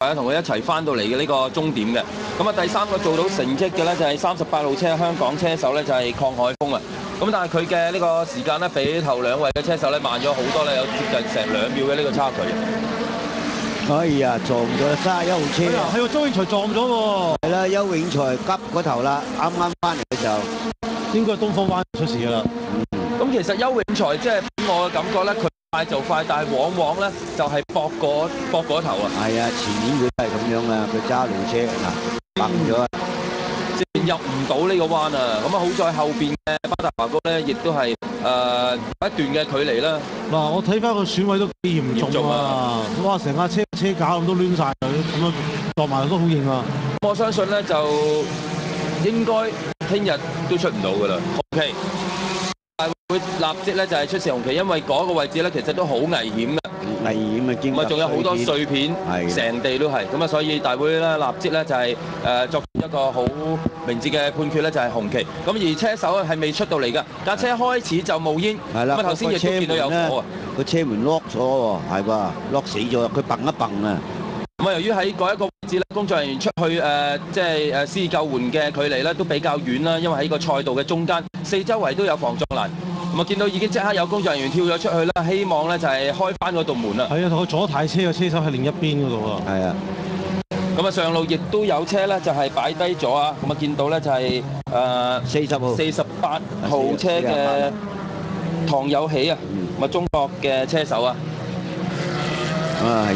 同佢一齊翻到嚟嘅呢個終點嘅。咁啊，第三個做到成績嘅咧就係38路車香港車手咧就係鄺海峰啊。咁但係佢嘅呢個時間咧比頭兩位嘅車手咧慢咗好多咧，有接近成2秒嘅呢個差距。哎呀，撞咗31號車啊！係喎，周永才撞咗喎。係啦，邱永才急嗰頭啦，啱啱翻嚟嘅時候，應該係東方灣出事㗎啦。咁其實邱永才即係俾我嘅感覺咧，佢快就快，但係往往咧就係搏嗰頭啊。係啊，前年佢都係咁樣啊，佢揸路車嗱崩咗，即係入唔到呢個彎啊！咁啊，好在後邊嘅巴達華高咧，亦都係一段嘅距離啦。嗱，我睇翻個損毀都幾嚴重啊！哇，成架車架咁都攣晒，咁樣撞埋都好型啊！我相信咧就應該聽日都出唔到㗎啦。OK， 但係會立即咧就係出示紅旗，因為嗰個位置咧其實都好危險嘅。危險啊！兼咁啊，仲有好多碎片，成地都係。咁啊，所以大會咧立即咧就係作一個好明智嘅判決咧，就係紅旗。咁而車手係未出到嚟㗎，架車開始就冒煙。係啦，咁啊頭先亦都見到有火啊。個車門 lock 咗喎，係啩 lock 死咗，佢蹦一蹦啊！咁啊，由於喺嗰一個位置咧，工作人員出去即係施救援嘅距離咧都比較遠啦，因為喺個賽道嘅中間，四周圍都有防撞欄。咁啊，見到已經即刻有工作人員跳咗出去啦，希望咧就係開翻嗰道門啦。係啊，同佢左軚車嘅車手喺另一邊嗰度啊。係啊。咁啊，上路亦都有車咧，就係擺低咗啊。咁啊，見到咧就係48號車嘅唐有喜啊，咁啊中國嘅車手啊。啊，係